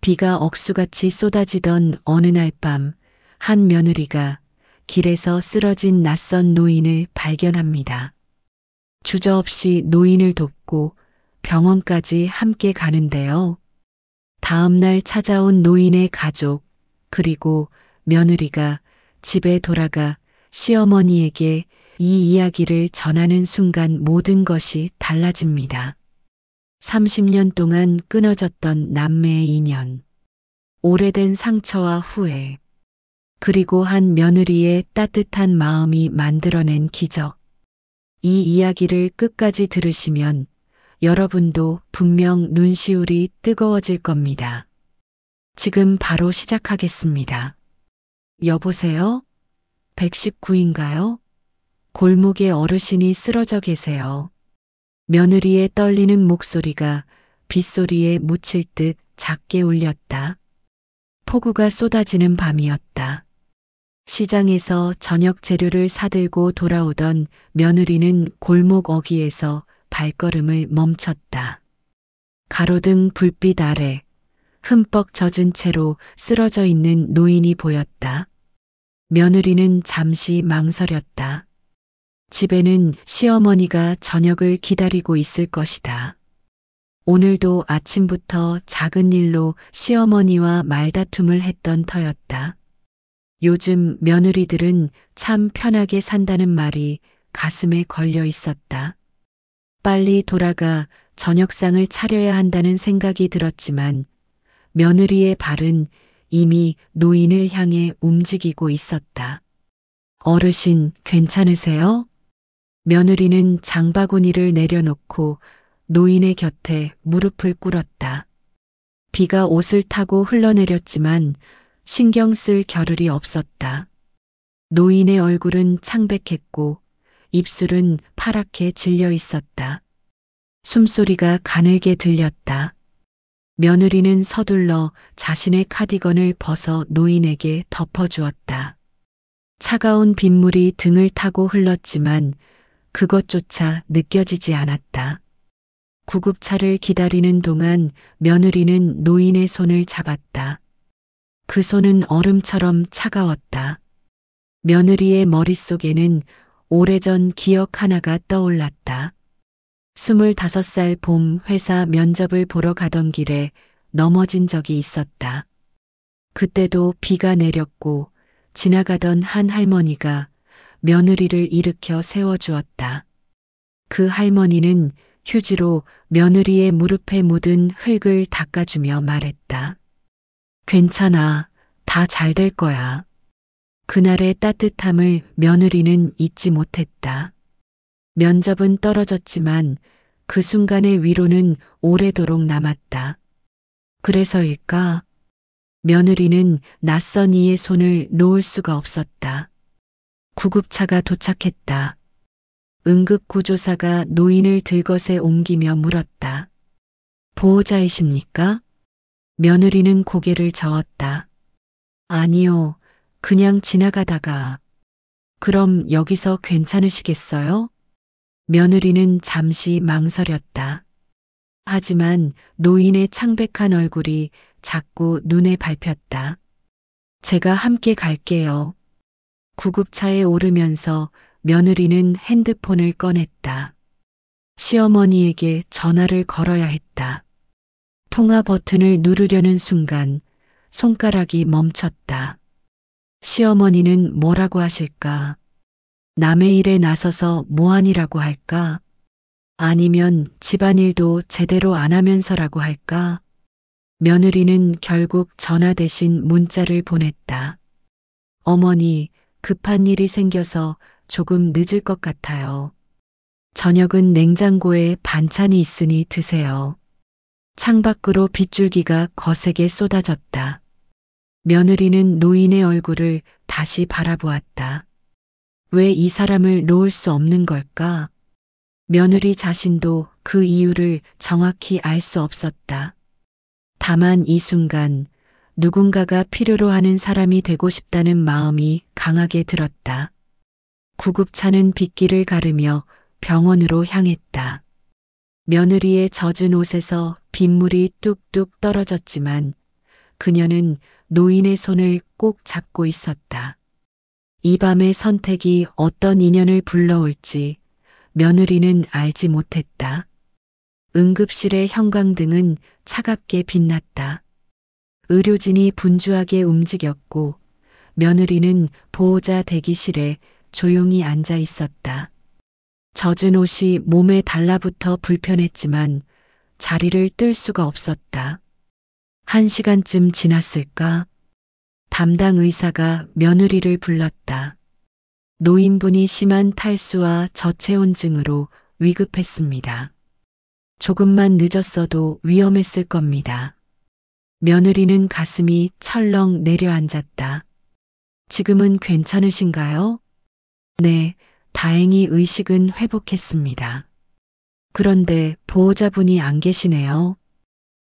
비가 억수같이 쏟아지던 어느 날 밤, 한 며느리가 길에서 쓰러진 낯선 노인을 발견합니다. 주저없이 노인을 돕고 병원까지 함께 가는데요. 다음 날 찾아온 노인의 가족, 그리고 며느리가 집에 돌아가 시어머니에게 이 이야기를 전하는 순간 모든 것이 달라집니다. 30년 동안 끊어졌던 남매의 인연, 오래된 상처와 후회, 그리고 한 며느리의 따뜻한 마음이 만들어낸 기적. 이 이야기를 끝까지 들으시면 여러분도 분명 눈시울이 뜨거워질 겁니다. 지금 바로 시작하겠습니다. 여보세요? 119인가요? 골목에 어르신이 쓰러져 계세요. 며느리의 떨리는 목소리가 빗소리에 묻힐 듯 작게 울렸다. 폭우가 쏟아지는 밤이었다. 시장에서 저녁 재료를 사들고 돌아오던 며느리는 골목 어귀에서 발걸음을 멈췄다. 가로등 불빛 아래 흠뻑 젖은 채로 쓰러져 있는 노인이 보였다. 며느리는 잠시 망설였다. 집에는 시어머니가 저녁을 기다리고 있을 것이다. 오늘도 아침부터 작은 일로 시어머니와 말다툼을 했던 터였다. 요즘 며느리들은 참 편하게 산다는 말이 가슴에 걸려 있었다. 빨리 돌아가 저녁상을 차려야 한다는 생각이 들었지만 며느리의 발은 이미 노인을 향해 움직이고 있었다. 어르신, 괜찮으세요? 며느리는 장바구니를 내려놓고 노인의 곁에 무릎을 꿇었다. 비가 옷을 타고 흘러내렸지만 신경 쓸 겨를이 없었다. 노인의 얼굴은 창백했고 입술은 파랗게 질려 있었다. 숨소리가 가늘게 들렸다. 며느리는 서둘러 자신의 카디건을 벗어 노인에게 덮어주었다. 차가운 빗물이 등을 타고 흘렀지만 그것조차 느껴지지 않았다. 구급차를 기다리는 동안 며느리는 노인의 손을 잡았다. 그 손은 얼음처럼 차가웠다. 며느리의 머릿속에는 오래전 기억 하나가 떠올랐다. 25살 봄 회사 면접을 보러 가던 길에 넘어진 적이 있었다. 그때도 비가 내렸고 지나가던 한 할머니가 며느리를 일으켜 세워주었다. 그 할머니는 휴지로 며느리의 무릎에 묻은 흙을 닦아주며 말했다. 괜찮아. 다 잘 될 거야. 그날의 따뜻함을 며느리는 잊지 못했다. 면접은 떨어졌지만 그 순간의 위로는 오래도록 남았다. 그래서일까? 며느리는 낯선 이의 손을 놓을 수가 없었다. 구급차가 도착했다. 응급구조사가 노인을 들것에 옮기며 물었다. 보호자이십니까? 며느리는 고개를 저었다. 아니요, 그냥 지나가다가. 그럼 여기서 괜찮으시겠어요? 며느리는 잠시 망설였다. 하지만 노인의 창백한 얼굴이 자꾸 눈에 밟혔다. 제가 함께 갈게요. 구급차에 오르면서 며느리는 핸드폰을 꺼냈다. 시어머니에게 전화를 걸어야 했다. 통화 버튼을 누르려는 순간 손가락이 멈췄다. 시어머니는 뭐라고 하실까? 남의 일에 나서서 뭐하니라고 할까? 아니면 집안일도 제대로 안 하면서라고 할까? 며느리는 결국 전화 대신 문자를 보냈다. 어머니, 급한 일이 생겨서 조금 늦을 것 같아요. 저녁은 냉장고에 반찬이 있으니 드세요. 창밖으로 빗줄기가 거세게 쏟아졌다. 며느리는 노인의 얼굴을 다시 바라보았다. 왜 이 사람을 놓을 수 없는 걸까? 며느리 자신도 그 이유를 정확히 알 수 없었다. 다만 이 순간 누군가가 필요로 하는 사람이 되고 싶다는 마음이 강하게 들었다. 구급차는 빗길을 가르며 병원으로 향했다. 며느리의 젖은 옷에서 빗물이 뚝뚝 떨어졌지만 그녀는 노인의 손을 꼭 잡고 있었다. 이 밤의 선택이 어떤 인연을 불러올지 며느리는 알지 못했다. 응급실의 형광등은 차갑게 빛났다. 의료진이 분주하게 움직였고 며느리는 보호자 대기실에 조용히 앉아 있었다. 젖은 옷이 몸에 달라붙어 불편했지만 자리를 뜰 수가 없었다. 1시간쯤 지났을까? 담당 의사가 며느리를 불렀다. 노인분이 심한 탈수와 저체온증으로 위급했습니다. 조금만 늦었어도 위험했을 겁니다. 며느리는 가슴이 철렁 내려앉았다. 지금은 괜찮으신가요? 네, 다행히 의식은 회복했습니다. 그런데 보호자분이 안 계시네요.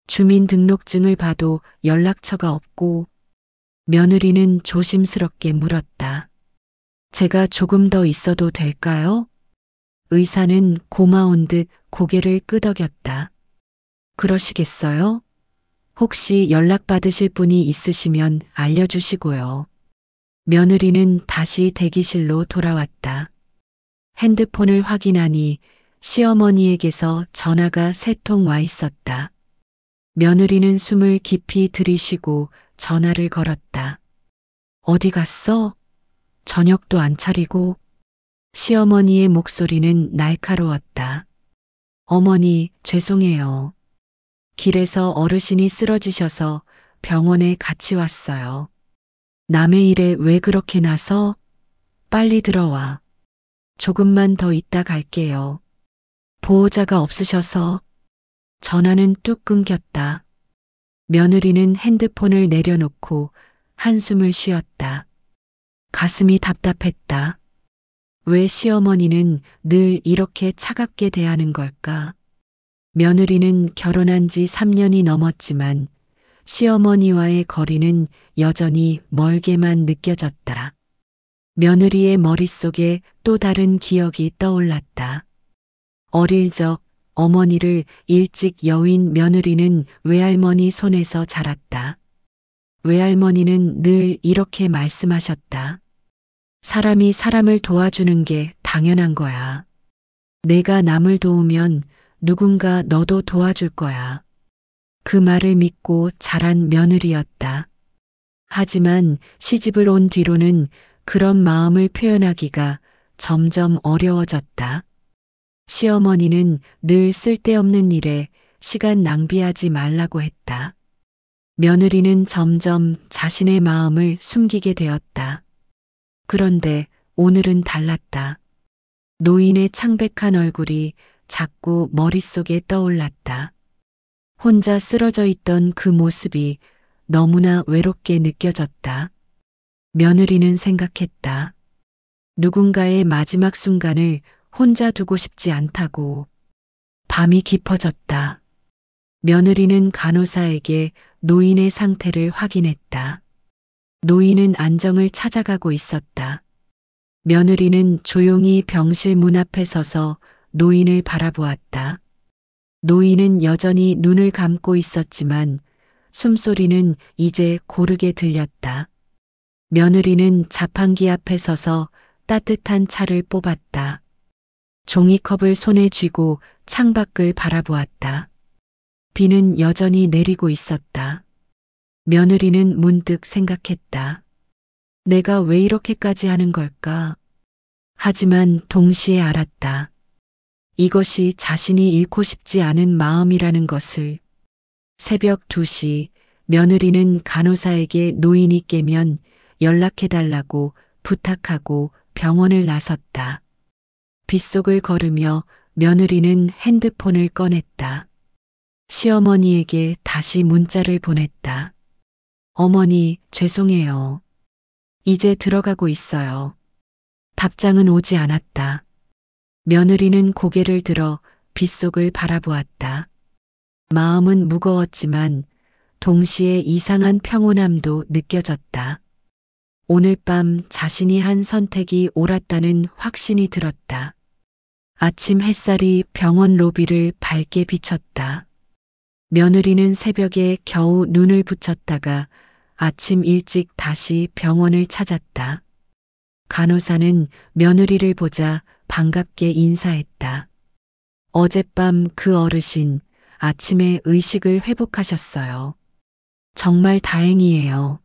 주민등록증을 봐도 연락처가 없고 며느리는 조심스럽게 물었다. 제가 조금 더 있어도 될까요? 의사는 고마운 듯 고개를 끄덕였다. 그러시겠어요? 혹시 연락받으실 분이 있으시면 알려주시고요. 며느리는 다시 대기실로 돌아왔다. 핸드폰을 확인하니 시어머니에게서 전화가 3통 와 있었다. 며느리는 숨을 깊이 들이쉬고 전화를 걸었다. 어디 갔어? 저녁도 안 차리고. 시어머니의 목소리는 날카로웠다. 어머니, 죄송해요. 길에서 어르신이 쓰러지셔서 병원에 같이 왔어요. 남의 일에 왜 그렇게 나서? 빨리 들어와. 조금만 더 있다 갈게요. 보호자가 없으셔서. 전화는 뚝 끊겼다. 며느리는 핸드폰을 내려놓고 한숨을 쉬었다. 가슴이 답답했다. 왜 시어머니는 늘 이렇게 차갑게 대하는 걸까? 며느리는 결혼한 지 3년이 넘었지만 시어머니와의 거리는 여전히 멀게만 느껴졌다. 며느리의 머릿속에 또 다른 기억이 떠올랐다. 어릴 적 어머니를 일찍 여윈 며느리는 외할머니 손에서 자랐다. 외할머니는 늘 이렇게 말씀하셨다. 사람이 사람을 도와주는 게 당연한 거야. 내가 남을 도우면 누군가 너도 도와줄 거야. 그 말을 믿고 자란 며느리였다. 하지만 시집을 온 뒤로는 그런 마음을 표현하기가 점점 어려워졌다. 시어머니는 늘 쓸데없는 일에 시간 낭비하지 말라고 했다. 며느리는 점점 자신의 마음을 숨기게 되었다. 그런데 오늘은 달랐다. 노인의 창백한 얼굴이 자꾸 머릿속에 떠올랐다. 혼자 쓰러져 있던 그 모습이 너무나 외롭게 느껴졌다. 며느리는 생각했다. 누군가의 마지막 순간을 혼자 두고 싶지 않다고. 밤이 깊어졌다. 며느리는 간호사에게 노인의 상태를 확인했다. 노인은 안정을 찾아가고 있었다. 며느리는 조용히 병실 문 앞에 서서 노인을 바라보았다. 노인은 여전히 눈을 감고 있었지만 숨소리는 이제 고르게 들렸다. 며느리는 자판기 앞에 서서 따뜻한 차를 뽑았다. 종이컵을 손에 쥐고 창밖을 바라보았다. 비는 여전히 내리고 있었다. 며느리는 문득 생각했다. 내가 왜 이렇게까지 하는 걸까? 하지만 동시에 알았다. 이것이 자신이 잃고 싶지 않은 마음이라는 것을. 새벽 2시 며느리는 간호사에게 노인이 깨면 연락해달라고 부탁하고 병원을 나섰다. 빗속을 걸으며 며느리는 핸드폰을 꺼냈다. 시어머니에게 다시 문자를 보냈다. 어머니, 죄송해요. 이제 들어가고 있어요. 답장은 오지 않았다. 며느리는 고개를 들어 빗속을 바라보았다. 마음은 무거웠지만 동시에 이상한 평온함도 느껴졌다. 오늘 밤 자신이 한 선택이 옳았다는 확신이 들었다. 아침 햇살이 병원 로비를 밝게 비쳤다. 며느리는 새벽에 겨우 눈을 붙였다가 아침 일찍 다시 병원을 찾았다. 간호사는 며느리를 보자 반갑게 인사했다. 어젯밤 그 어르신 아침에 의식을 회복하셨어요. 정말 다행이에요.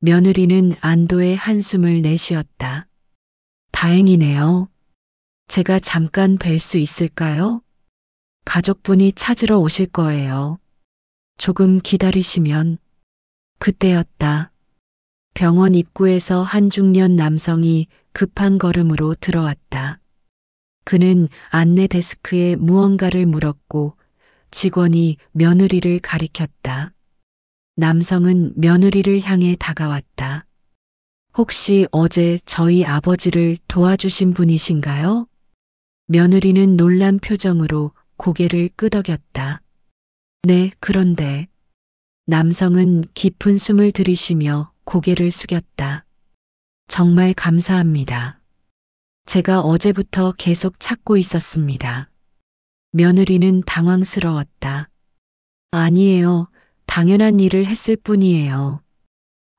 며느리는 안도의 한숨을 내쉬었다. 다행이네요. 제가 잠깐 뵐 수 있을까요? 가족분이 찾으러 오실 거예요. 조금 기다리시면. 그때였다. 병원 입구에서 한 중년 남성이 급한 걸음으로 들어왔다. 그는 안내 데스크에 무언가를 물었고 직원이 며느리를 가리켰다. 남성은 며느리를 향해 다가왔다. 혹시 어제 저희 아버지를 도와주신 분이신가요? 며느리는 놀란 표정으로 고개를 끄덕였다. 네, 그런데. 남성은 깊은 숨을 들이쉬며 고개를 숙였다. 정말 감사합니다. 제가 어제부터 계속 찾고 있었습니다. 며느리는 당황스러웠다. 아니에요. 당연한 일을 했을 뿐이에요.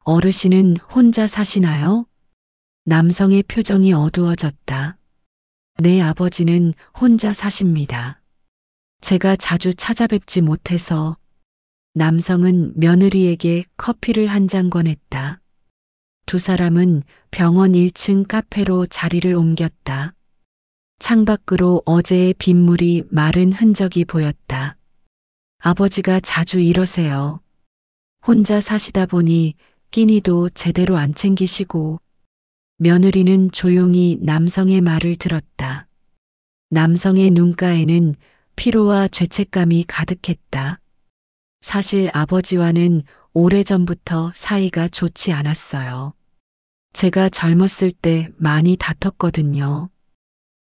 어르신은 혼자 사시나요? 남성의 표정이 어두워졌다. 내 아버지는 혼자 사십니다. 제가 자주 찾아뵙지 못해서. 남성은 며느리에게 커피를 한 잔 권했다. 두 사람은 병원 1층 카페로 자리를 옮겼다. 창밖으로 어제의 빗물이 마른 흔적이 보였다. 아버지가 자주 이러세요. 혼자 사시다 보니 끼니도 제대로 안 챙기시고. 며느리는 조용히 남성의 말을 들었다. 남성의 눈가에는 피로와 죄책감이 가득했다. 사실 아버지와는 오래전부터 사이가 좋지 않았어요. 제가 젊었을 때 많이 다퉜거든요.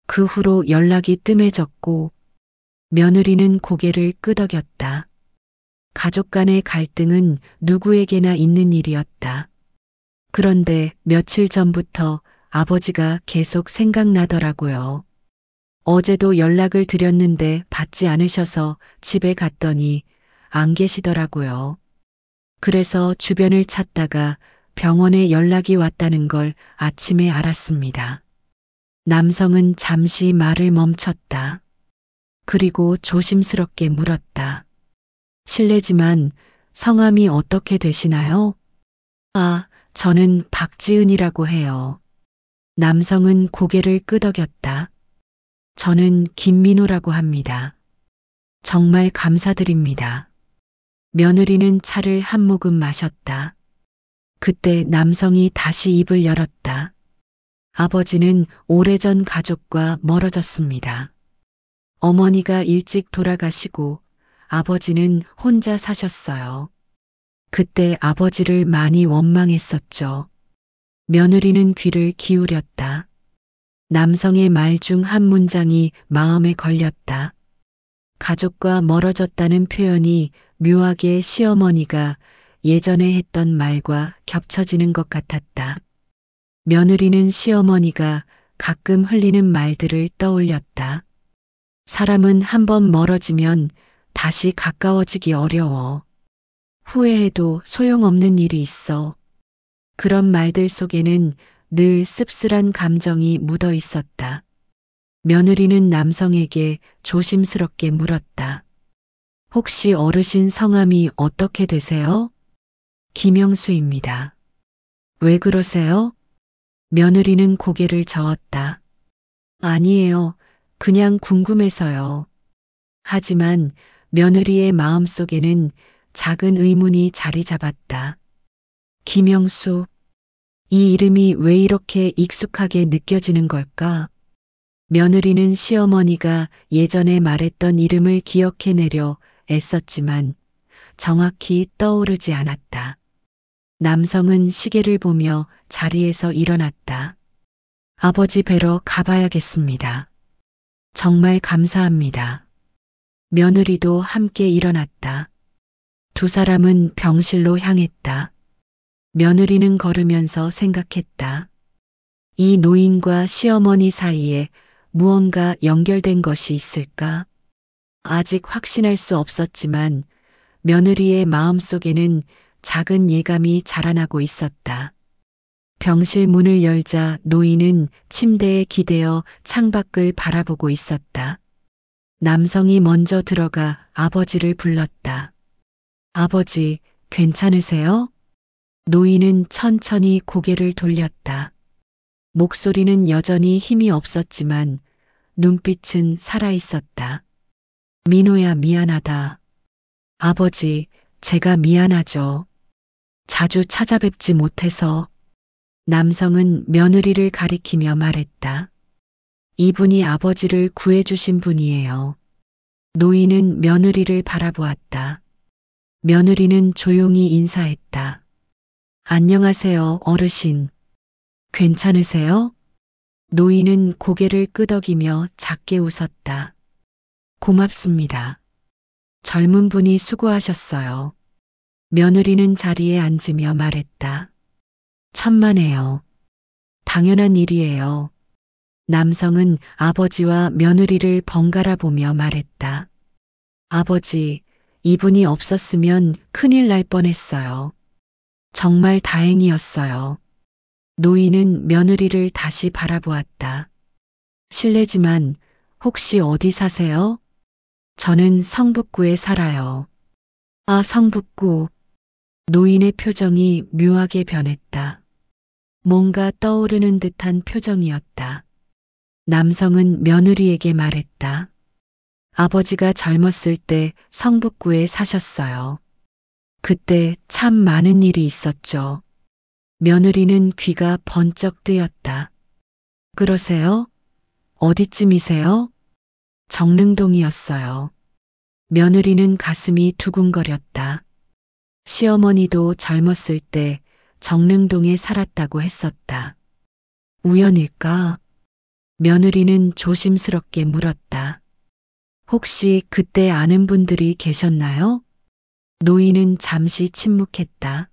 그 후로 연락이 뜸해졌고. 며느리는 고개를 끄덕였다. 가족 간의 갈등은 누구에게나 있는 일이었다. 그런데 며칠 전부터 아버지가 계속 생각나더라고요. 어제도 연락을 드렸는데 받지 않으셔서 집에 갔더니 안 계시더라고요. 그래서 주변을 찾다가 병원에 연락이 왔다는 걸 아침에 알았습니다. 남성은 잠시 말을 멈췄다. 그리고 조심스럽게 물었다. 실례지만 성함이 어떻게 되시나요? 아, 저는 박지은이라고 해요. 남성은 고개를 끄덕였다. 저는 김민호라고 합니다. 정말 감사드립니다. 며느리는 차를 한 모금 마셨다. 그때 남성이 다시 입을 열었다. 아버지는 오래전 가족과 멀어졌습니다. 어머니가 일찍 돌아가시고 아버지는 혼자 사셨어요. 그때 아버지를 많이 원망했었죠. 며느리는 귀를 기울였다. 남성의 말 중 한 문장이 마음에 걸렸다. 가족과 멀어졌다는 표현이 묘하게 시어머니가 예전에 했던 말과 겹쳐지는 것 같았다. 며느리는 시어머니가 가끔 흘리는 말들을 떠올렸다. 사람은 한번 멀어지면 다시 가까워지기 어려워. 후회해도 소용없는 일이 있어. 그런 말들 속에는 늘 씁쓸한 감정이 묻어 있었다. 며느리는 남성에게 조심스럽게 물었다. 혹시 어르신 성함이 어떻게 되세요? 김영수입니다. 왜 그러세요? 며느리는 고개를 저었다. 아니에요. 그냥 궁금해서요. 하지만 며느리의 마음속에는 작은 의문이 자리 잡았다. 김영수. 이 이름이 왜 이렇게 익숙하게 느껴지는 걸까? 며느리는 시어머니가 예전에 말했던 이름을 기억해내려 애썼지만 정확히 떠오르지 않았다. 남성은 시계를 보며 자리에서 일어났다. 아버지 뵈러 가봐야겠습니다. 정말 감사합니다. 며느리도 함께 일어났다. 두 사람은 병실로 향했다. 며느리는 걸으면서 생각했다. 이 노인과 시어머니 사이에 무언가 연결된 것이 있을까? 아직 확신할 수 없었지만 며느리의 마음속에는 작은 예감이 자라나고 있었다. 병실 문을 열자 노인은 침대에 기대어 창밖을 바라보고 있었다. 남성이 먼저 들어가 아버지를 불렀다. 아버지, 괜찮으세요? 노인은 천천히 고개를 돌렸다. 목소리는 여전히 힘이 없었지만 눈빛은 살아있었다. 민호야, 미안하다. 아버지, 제가 미안하죠. 자주 찾아뵙지 못해서. 남성은 며느리를 가리키며 말했다. 이분이 아버지를 구해주신 분이에요. 노인은 며느리를 바라보았다. 며느리는 조용히 인사했다. 안녕하세요, 어르신. 괜찮으세요? 노인은 고개를 끄덕이며 작게 웃었다. 고맙습니다. 젊은 분이 수고하셨어요. 며느리는 자리에 앉으며 말했다. 천만에요. 당연한 일이에요. 남성은 아버지와 며느리를 번갈아 보며 말했다. 아버지, 이분이 없었으면 큰일 날 뻔했어요. 정말 다행이었어요. 노인은 며느리를 다시 바라보았다. 실례지만 혹시 어디 사세요? 저는 성북구에 살아요. 아, 성북구. 노인의 표정이 묘하게 변했다. 뭔가 떠오르는 듯한 표정이었다. 남성은 며느리에게 말했다. 아버지가 젊었을 때 성북구에 사셨어요. 그때 참 많은 일이 있었죠. 며느리는 귀가 번쩍 뜨였다. 그러세요? 어디쯤이세요? 정릉동이었어요. 며느리는 가슴이 두근거렸다. 시어머니도 젊었을 때 정릉동에 살았다고 했었다. 우연일까? 며느리는 조심스럽게 물었다. 혹시 그때 아는 분들이 계셨나요? 노인은 잠시 침묵했다.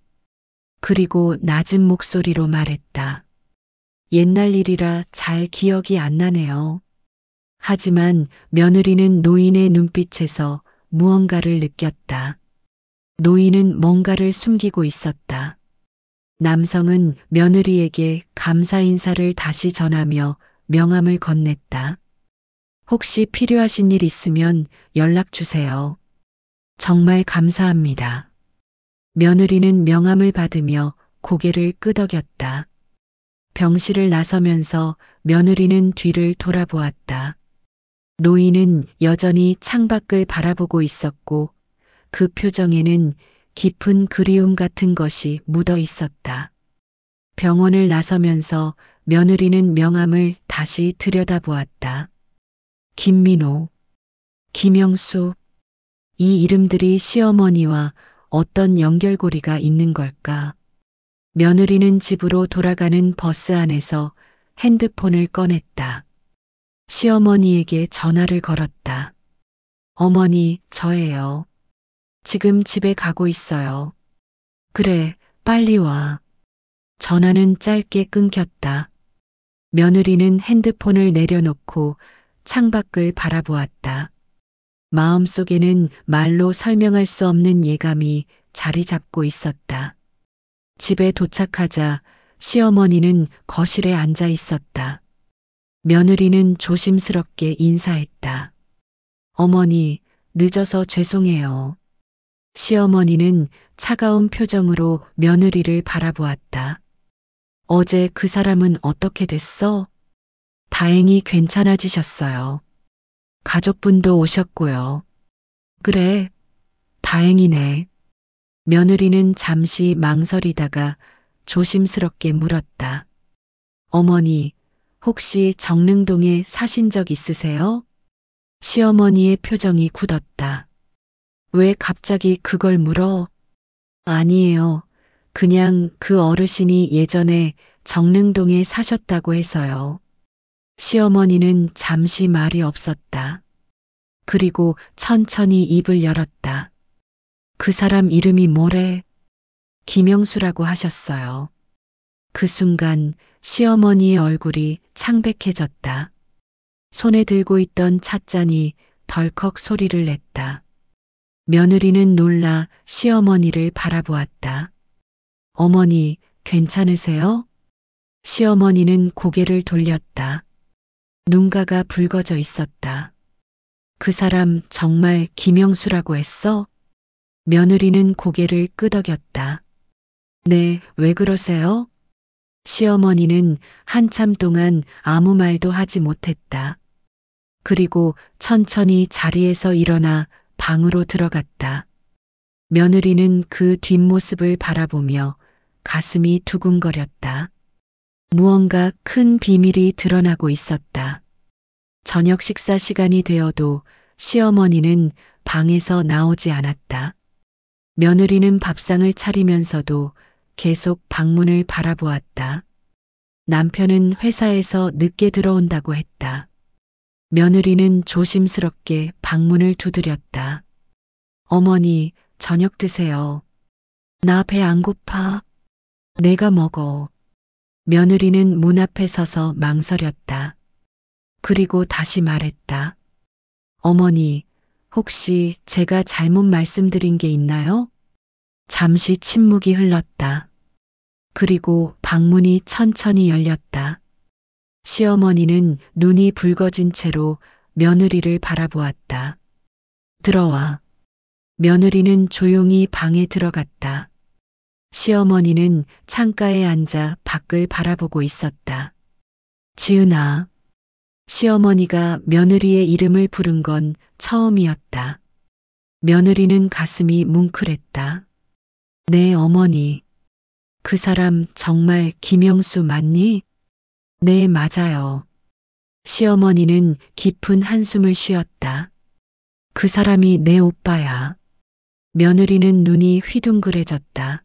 그리고 낮은 목소리로 말했다. 옛날 일이라 잘 기억이 안 나네요. 하지만 며느리는 노인의 눈빛에서 무언가를 느꼈다. 노인은 뭔가를 숨기고 있었다. 남성은 며느리에게 감사 인사를 다시 전하며 명함을 건넸다. 혹시 필요하신 일 있으면 연락 주세요. 정말 감사합니다. 며느리는 명함을 받으며 고개를 끄덕였다. 병실을 나서면서 며느리는 뒤를 돌아보았다. 노인은 여전히 창밖을 바라보고 있었고 그 표정에는 깊은 그리움 같은 것이 묻어 있었다. 병원을 나서면서 며느리는 명함을 다시 들여다보았다. 김민호, 김영수, 이 이름들이 시어머니와 어떤 연결고리가 있는 걸까? 며느리는 집으로 돌아가는 버스 안에서 핸드폰을 꺼냈다. 시어머니에게 전화를 걸었다. 어머니, 저예요. 지금 집에 가고 있어요. 그래, 빨리 와. 전화는 짧게 끊겼다. 며느리는 핸드폰을 내려놓고 창밖을 바라보았다. 마음속에는 말로 설명할 수 없는 예감이 자리 잡고 있었다. 집에 도착하자 시어머니는 거실에 앉아 있었다. 며느리는 조심스럽게 인사했다. 어머니, 늦어서 죄송해요. 시어머니는 차가운 표정으로 며느리를 바라보았다. 어제 그 사람은 어떻게 됐어? 다행히 괜찮아지셨어요. 가족분도 오셨고요. 그래, 다행이네. 며느리는 잠시 망설이다가 조심스럽게 물었다. 어머니, 혹시 정릉동에 사신 적 있으세요? 시어머니의 표정이 굳었다. 왜 갑자기 그걸 물어? 아니에요. 그냥 그 어르신이 예전에 정릉동에 사셨다고 해서요. 시어머니는 잠시 말이 없었다. 그리고 천천히 입을 열었다. 그 사람 이름이 뭐래? 김영수라고 하셨어요. 그 순간 시어머니의 얼굴이 창백해졌다. 손에 들고 있던 찻잔이 덜컥 소리를 냈다. 며느리는 놀라 시어머니를 바라보았다. 어머니, 괜찮으세요? 시어머니는 고개를 돌렸다. 눈가가 붉어져 있었다. 그 사람 정말 김영수라고 했어? 며느리는 고개를 끄덕였다. 네, 왜 그러세요? 시어머니는 한참 동안 아무 말도 하지 못했다. 그리고 천천히 자리에서 일어나 방으로 들어갔다. 며느리는 그 뒷모습을 바라보며 가슴이 두근거렸다. 무언가 큰 비밀이 드러나고 있었다. 저녁 식사 시간이 되어도 시어머니는 방에서 나오지 않았다. 며느리는 밥상을 차리면서도 계속 방문을 바라보았다. 남편은 회사에서 늦게 들어온다고 했다. 며느리는 조심스럽게 방문을 두드렸다. 어머니, 저녁 드세요. 나 배 안 고파. 내가 먹어. 며느리는 문 앞에 서서 망설였다. 그리고 다시 말했다. 어머니, 혹시 제가 잘못 말씀드린 게 있나요? 잠시 침묵이 흘렀다. 그리고 방문이 천천히 열렸다. 시어머니는 눈이 붉어진 채로 며느리를 바라보았다. 들어와. 며느리는 조용히 방에 들어갔다. 시어머니는 창가에 앉아 밖을 바라보고 있었다. 지은아. 시어머니가 며느리의 이름을 부른 건 처음이었다. 며느리는 가슴이 뭉클했다. 네, 어머니. 그 사람 정말 김영수 맞니? 네, 맞아요. 시어머니는 깊은 한숨을 쉬었다. 그 사람이 내 오빠야. 며느리는 눈이 휘둥그레졌다.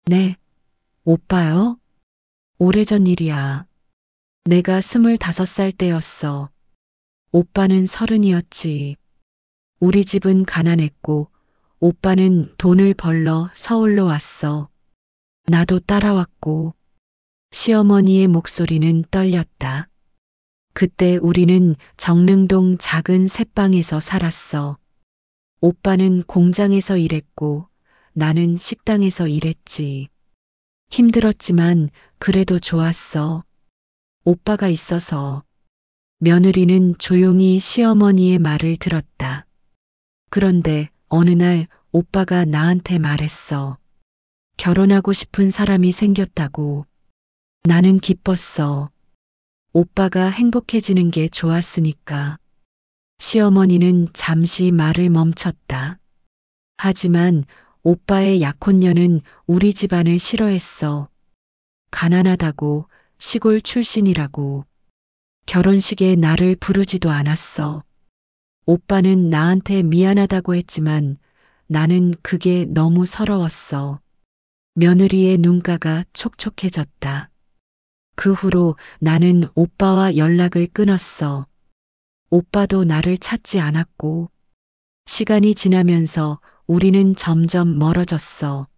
네, 오빠요? 오래전 일이야. 내가 25살 때였어. 오빠는 30이었지. 우리 집은 가난했고 오빠는 돈을 벌러 서울로 왔어. 나도 따라왔고. 시어머니의 목소리는 떨렸다. 그때 우리는 정릉동 작은 새방에서 살았어. 오빠는 공장에서 일했고 나는 식당에서 일했지. 힘들었지만 그래도 좋았어. 오빠가 있어서. 며느리는 조용히 시어머니의 말을 들었다. 그런데 어느 날 오빠가 나한테 말했어. 결혼하고 싶은 사람이 생겼다고. 나는 기뻤어. 오빠가 행복해지는 게 좋았으니까. 시어머니는 잠시 말을 멈췄다. 하지만 오빠의 약혼녀는 우리 집안을 싫어했어. 가난하다고, 시골 출신이라고. 결혼식에 나를 부르지도 않았어. 오빠는 나한테 미안하다고 했지만 나는 그게 너무 서러웠어. 며느리의 눈가가 촉촉해졌다. 그 후로 나는 오빠와 연락을 끊었어. 오빠도 나를 찾지 않았고. 시간이 지나면서 우리는 점점 멀어졌어.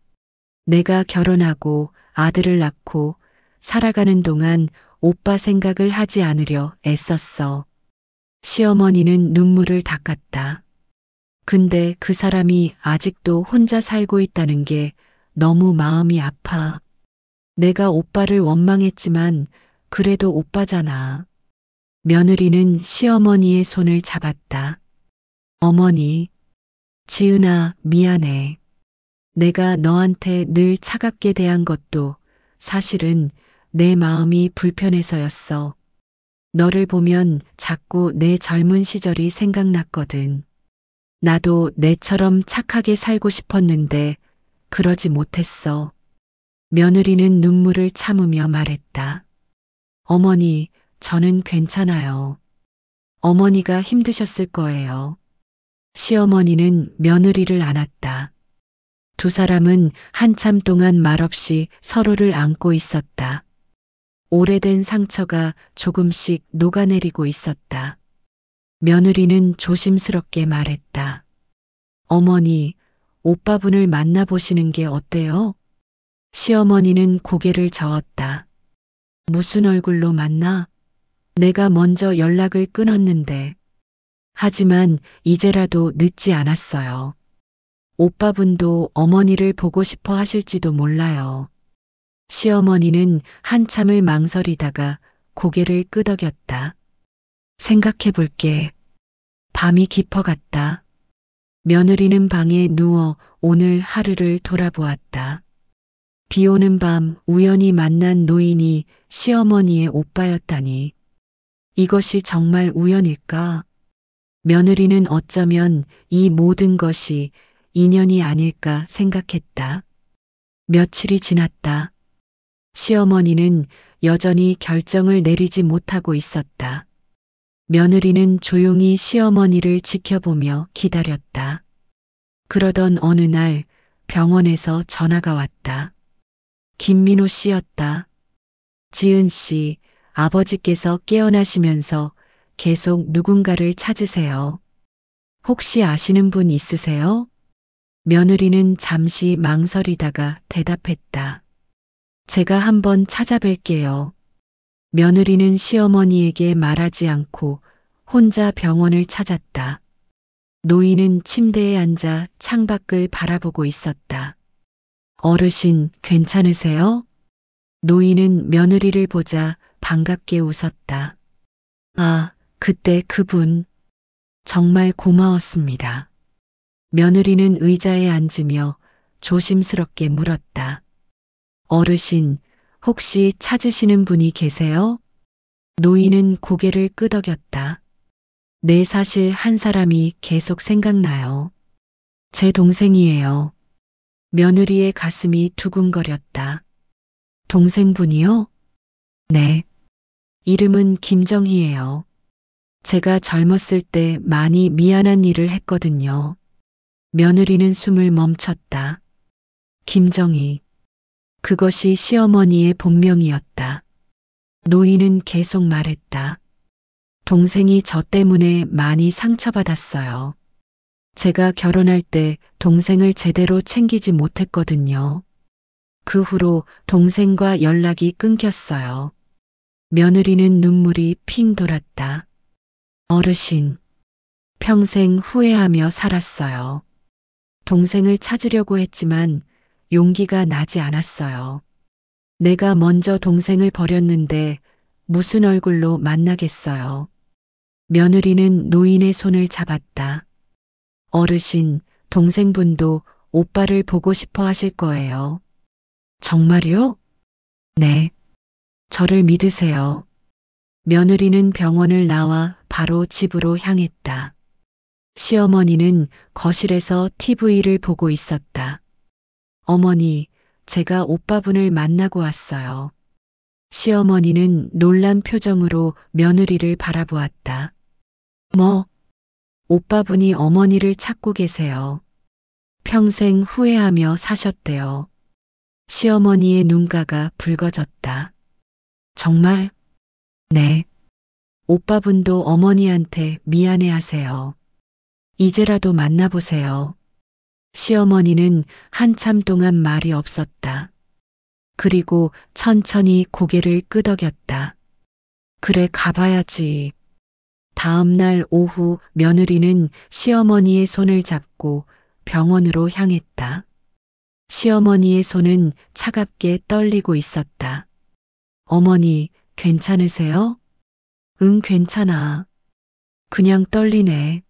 내가 결혼하고 아들을 낳고 살아가는 동안 오빠 생각을 하지 않으려 애썼어. 시어머니는 눈물을 닦았다. 근데 그 사람이 아직도 혼자 살고 있다는 게 너무 마음이 아파. 내가 오빠를 원망했지만 그래도 오빠잖아. 며느리는 시어머니의 손을 잡았다. 어머니, 지은아, 미안해. 내가 너한테 늘 차갑게 대한 것도 사실은 내 마음이 불편해서였어. 너를 보면 자꾸 내 젊은 시절이 생각났거든. 나도 내처럼 착하게 살고 싶었는데 그러지 못했어. 며느리는 눈물을 참으며 말했다. 어머니, 저는 괜찮아요. 어머니가 힘드셨을 거예요. 시어머니는 며느리를 안았다. 두 사람은 한참 동안 말없이 서로를 안고 있었다. 오래된 상처가 조금씩 녹아내리고 있었다. 며느리는 조심스럽게 말했다. 어머니, 오빠분을 만나보시는 게 어때요? 시어머니는 고개를 저었다. 무슨 얼굴로 만나? 내가 먼저 연락을 끊었는데. 하지만 이제라도 늦지 않았어요. 오빠분도 어머니를 보고 싶어 하실지도 몰라요. 시어머니는 한참을 망설이다가 고개를 끄덕였다. 생각해 볼게. 밤이 깊어갔다. 며느리는 방에 누워 오늘 하루를 돌아보았다. 비 오는 밤 우연히 만난 노인이 시어머니의 오빠였다니. 이것이 정말 우연일까? 며느리는 어쩌면 이 모든 것이 인연이 아닐까 생각했다. 며칠이 지났다. 시어머니는 여전히 결정을 내리지 못하고 있었다. 며느리는 조용히 시어머니를 지켜보며 기다렸다. 그러던 어느 날 병원에서 전화가 왔다. 김민호 씨였다. 지은 씨, 아버지께서 깨어나시면서 계속 누군가를 찾으세요. 혹시 아시는 분 있으세요? 며느리는 잠시 망설이다가 대답했다. 제가 한번 찾아뵐게요. 며느리는 시어머니에게 말하지 않고 혼자 병원을 찾았다. 노인은 침대에 앉아 창밖을 바라보고 있었다. 어르신, 괜찮으세요? 노인은 며느리를 보자 반갑게 웃었다. 아, 그때 그분. 정말 고마웠습니다. 며느리는 의자에 앉으며 조심스럽게 물었다. 어르신, 혹시 찾으시는 분이 계세요? 노인은 고개를 끄덕였다. 네, 사실 한 사람이 계속 생각나요. 제 동생이에요. 며느리의 가슴이 두근거렸다. 동생분이요? 네. 이름은 김정희예요. 제가 젊었을 때 많이 미안한 일을 했거든요. 며느리는 숨을 멈췄다. 김정희. 그것이 시어머니의 본명이었다. 노인은 계속 말했다. 동생이 저 때문에 많이 상처받았어요. 제가 결혼할 때 동생을 제대로 챙기지 못했거든요. 그 후로 동생과 연락이 끊겼어요. 며느리는 눈물이 핑 돌았다. 어르신, 평생 후회하며 살았어요. 동생을 찾으려고 했지만 용기가 나지 않았어요. 내가 먼저 동생을 버렸는데 무슨 얼굴로 만나겠어요. 며느리는 노인의 손을 잡았다. 어르신, 동생분도 오빠를 보고 싶어 하실 거예요. 정말요? 네. 저를 믿으세요. 며느리는 병원을 나와 바로 집으로 향했다. 시어머니는 거실에서 TV를 보고 있었다. 어머니, 제가 오빠분을 만나고 왔어요. 시어머니는 놀란 표정으로 며느리를 바라보았다. 뭐? 오빠분이 어머니를 찾고 계세요. 평생 후회하며 사셨대요. 시어머니의 눈가가 붉어졌다. 정말? 네. 오빠분도 어머니한테 미안해 하세요. 이제라도 만나보세요. 시어머니는 한참 동안 말이 없었다. 그리고 천천히 고개를 끄덕였다. 그래, 가봐야지. 다음 날 오후 며느리는 시어머니의 손을 잡고 병원으로 향했다. 시어머니의 손은 차갑게 떨리고 있었다. 어머니, 괜찮으세요? 응, 괜찮아. 그냥 떨리네.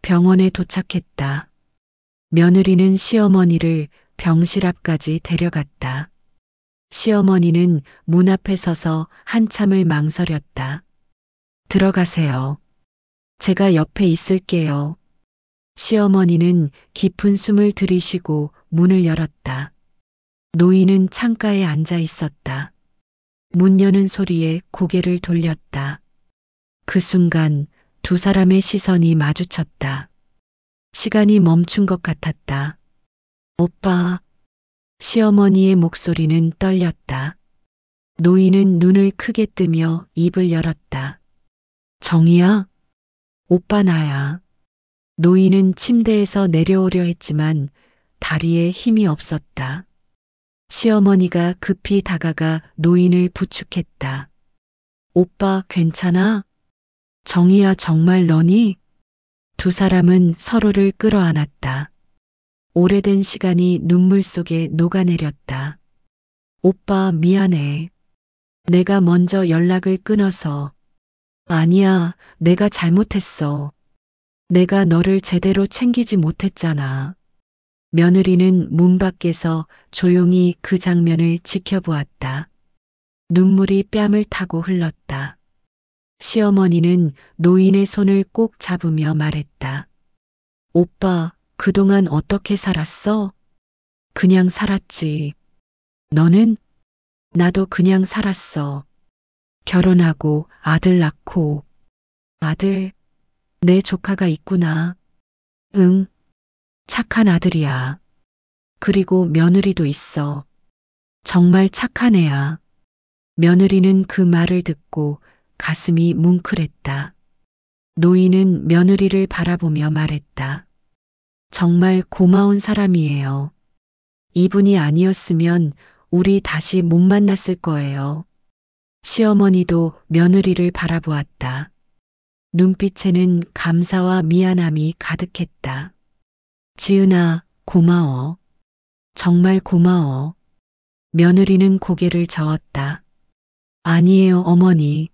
병원에 도착했다. 며느리는 시어머니를 병실 앞까지 데려갔다. 시어머니는 문 앞에 서서 한참을 망설였다. 들어가세요. 제가 옆에 있을게요. 시어머니는 깊은 숨을 들이쉬고 문을 열었다. 노인은 창가에 앉아 있었다. 문 여는 소리에 고개를 돌렸다. 그 순간 두 사람의 시선이 마주쳤다. 시간이 멈춘 것 같았다. 오빠. 시어머니의 목소리는 떨렸다. 노인은 눈을 크게 뜨며 입을 열었다. 정희야? 오빠 나야. 노인은 침대에서 내려오려 했지만 다리에 힘이 없었다. 시어머니가 급히 다가가 노인을 부축했다. 오빠 괜찮아? 정희야, 정말 너니? 두 사람은 서로를 끌어안았다. 오래된 시간이 눈물 속에 녹아내렸다. 오빠 미안해. 내가 먼저 연락을 끊어서. 아니야, 내가 잘못했어. 내가 너를 제대로 챙기지 못했잖아. 며느리는 문 밖에서 조용히 그 장면을 지켜보았다. 눈물이 뺨을 타고 흘렀다. 시어머니는 노인의 손을 꼭 잡으며 말했다. 오빠, 그동안 어떻게 살았어? 그냥 살았지. 너는? 나도 그냥 살았어. 결혼하고 아들 낳고. 아들, 내 조카가 있구나. 응, 착한 아들이야. 그리고 며느리도 있어. 정말 착한 애야. 며느리는 그 말을 듣고 가슴이 뭉클했다. 노인은 며느리를 바라보며 말했다. 정말 고마운 사람이에요. 이분이 아니었으면 우리 다시 못 만났을 거예요. 시어머니도 며느리를 바라보았다. 눈빛에는 감사와 미안함이 가득했다. 지은아, 고마워. 정말 고마워. 며느리는 고개를 저었다. 아니에요, 어머니.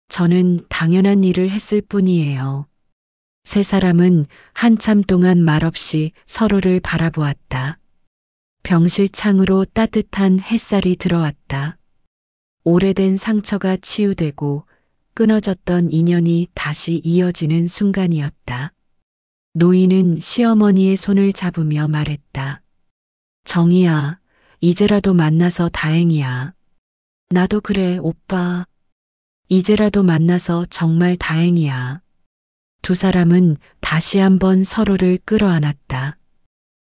저는 당연한 일을 했을 뿐이에요. 세 사람은 한참 동안 말없이 서로를 바라보았다. 병실 창으로 따뜻한 햇살이 들어왔다. 오래된 상처가 치유되고 끊어졌던 인연이 다시 이어지는 순간이었다. 노인은 시어머니의 손을 잡으며 말했다. 정희야, 이제라도 만나서 다행이야. 나도 그래, 오빠. 이제라도 만나서 정말 다행이야. 두 사람은 다시 한번 서로를 끌어안았다.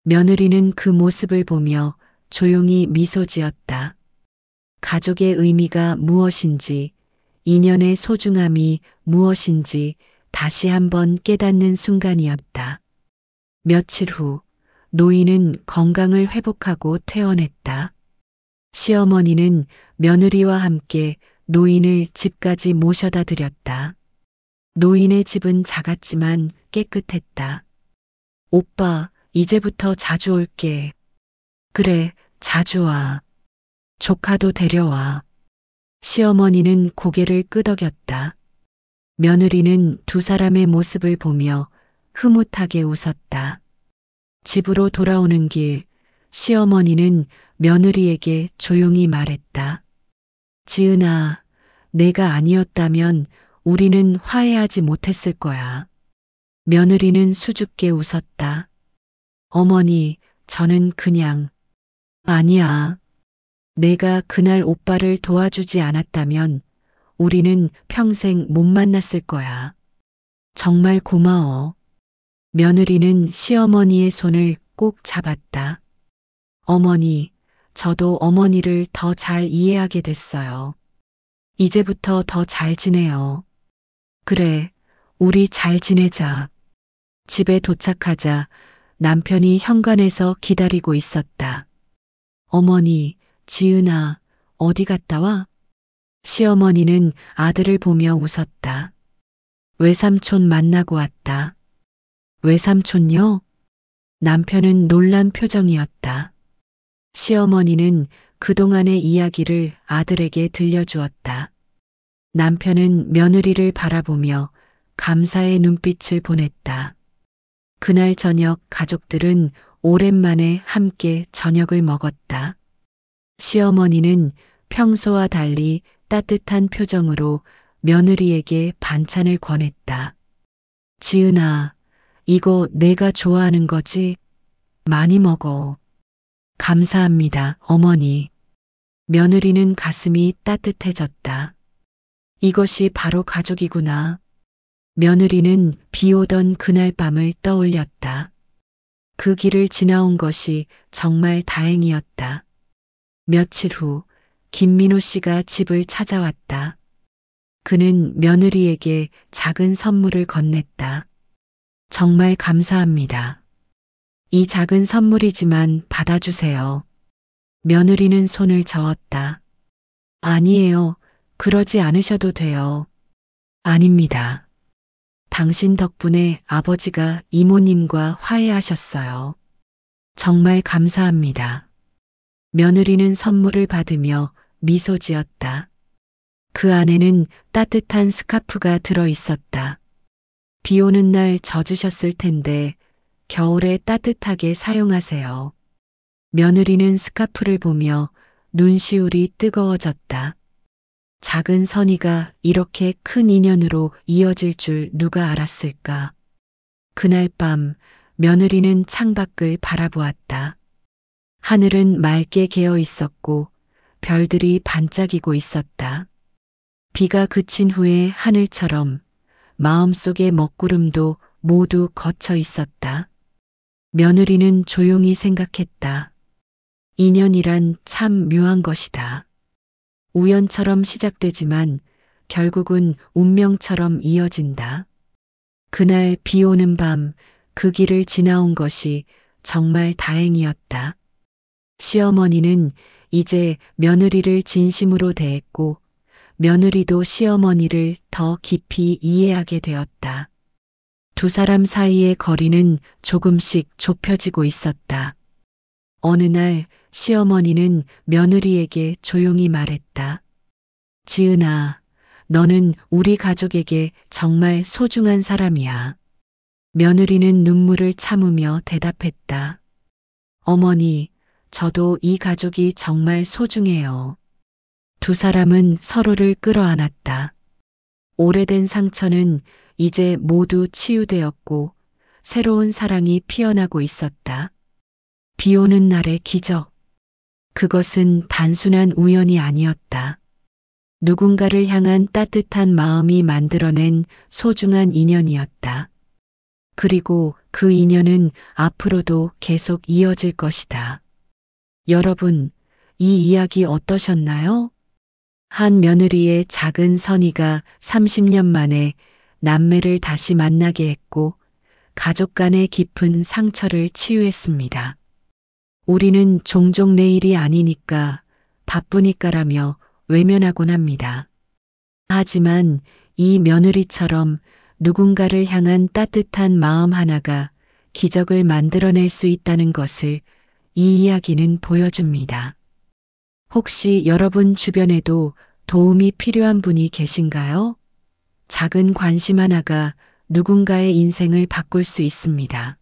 며느리는 그 모습을 보며 조용히 미소 지었다. 가족의 의미가 무엇인지, 인연의 소중함이 무엇인지 다시 한번 깨닫는 순간이었다. 며칠 후, 노인은 건강을 회복하고 퇴원했다. 시어머니는 며느리와 함께 노인을 집까지 모셔다 드렸다. 노인의 집은 작았지만 깨끗했다. 오빠, 이제부터 자주 올게. 그래, 자주 와. 조카도 데려와. 시어머니는 고개를 끄덕였다. 며느리는 두 사람의 모습을 보며 흐뭇하게 웃었다. 집으로 돌아오는 길, 시어머니는 며느리에게 조용히 말했다. 지은아, 내가 아니었다면 우리는 화해하지 못했을 거야. 며느리는 수줍게 웃었다. 어머니, 저는 그냥. 아니야. 내가 그날 오빠를 도와주지 않았다면 우리는 평생 못 만났을 거야. 정말 고마워. 며느리는 시어머니의 손을 꼭 잡았다. 어머니, 저도 어머니를 더 잘 이해하게 됐어요. 이제부터 더 잘 지내요. 그래, 우리 잘 지내자. 집에 도착하자 남편이 현관에서 기다리고 있었다. 어머니, 지은아, 어디 갔다 와? 시어머니는 아들을 보며 웃었다. 외삼촌 만나고 왔다. 외삼촌요? 남편은 놀란 표정이었다. 시어머니는 그동안의 이야기를 아들에게 들려주었다. 남편은 며느리를 바라보며 감사의 눈빛을 보냈다. 그날 저녁 가족들은 오랜만에 함께 저녁을 먹었다. 시어머니는 평소와 달리 따뜻한 표정으로 며느리에게 반찬을 권했다. 지은아, 이거 내가 좋아하는 거지? 많이 먹어. 감사합니다, 어머니. 며느리는 가슴이 따뜻해졌다. 이것이 바로 가족이구나. 며느리는 비 오던 그날 밤을 떠올렸다. 그 길을 지나온 것이 정말 다행이었다. 며칠 후 김민호 씨가 집을 찾아왔다. 그는 며느리에게 작은 선물을 건넸다. 정말 감사합니다. 이 작은 선물이지만 받아주세요. 며느리는 손을 저었다. 아니에요. 그러지 않으셔도 돼요. 아닙니다. 당신 덕분에 아버지가 이모님과 화해하셨어요. 정말 감사합니다. 며느리는 선물을 받으며 미소 지었다. 그 안에는 따뜻한 스카프가 들어 있었다. 비 오는 날 젖으셨을 텐데 겨울에 따뜻하게 사용하세요. 며느리는 스카프를 보며 눈시울이 뜨거워졌다. 작은 선의가 이렇게 큰 인연으로 이어질 줄 누가 알았을까? 그날 밤 며느리는 창밖을 바라보았다. 하늘은 맑게 개어 있었고 별들이 반짝이고 있었다. 비가 그친 후에 하늘처럼 마음속의 먹구름도 모두 걷혀 있었다. 며느리는 조용히 생각했다. 인연이란 참 묘한 것이다. 우연처럼 시작되지만 결국은 운명처럼 이어진다. 그날 비 오는 밤 그 길을 지나온 것이 정말 다행이었다. 시어머니는 이제 며느리를 진심으로 대했고 며느리도 시어머니를 더 깊이 이해하게 되었다. 두 사람 사이의 거리는 조금씩 좁혀지고 있었다. 어느 날 시어머니는 며느리에게 조용히 말했다. 지은아, 너는 우리 가족에게 정말 소중한 사람이야. 며느리는 눈물을 참으며 대답했다. 어머니, 저도 이 가족이 정말 소중해요. 두 사람은 서로를 끌어안았다. 오래된 상처는 이제 모두 치유되었고 새로운 사랑이 피어나고 있었다. 비 오는 날의 기적. 그것은 단순한 우연이 아니었다. 누군가를 향한 따뜻한 마음이 만들어낸 소중한 인연이었다. 그리고 그 인연은 앞으로도 계속 이어질 것이다. 여러분, 이 이야기 어떠셨나요? 한 며느리의 작은 선의가 30년 만에 남매를 다시 만나게 했고 가족 간의 깊은 상처를 치유했습니다. 우리는 종종 내일이 아니니까 바쁘니까라며 외면하곤 합니다. 하지만 이 며느리처럼 누군가를 향한 따뜻한 마음 하나가 기적을 만들어낼 수 있다는 것을 이 이야기는 보여줍니다. 혹시 여러분 주변에도 도움이 필요한 분이 계신가요? 작은 관심 하나가 누군가의 인생을 바꿀 수 있습니다.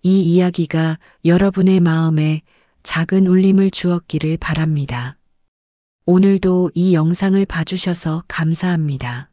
이 이야기가 여러분의 마음에 작은 울림을 주었기를 바랍니다. 오늘도 이 영상을 봐주셔서 감사합니다.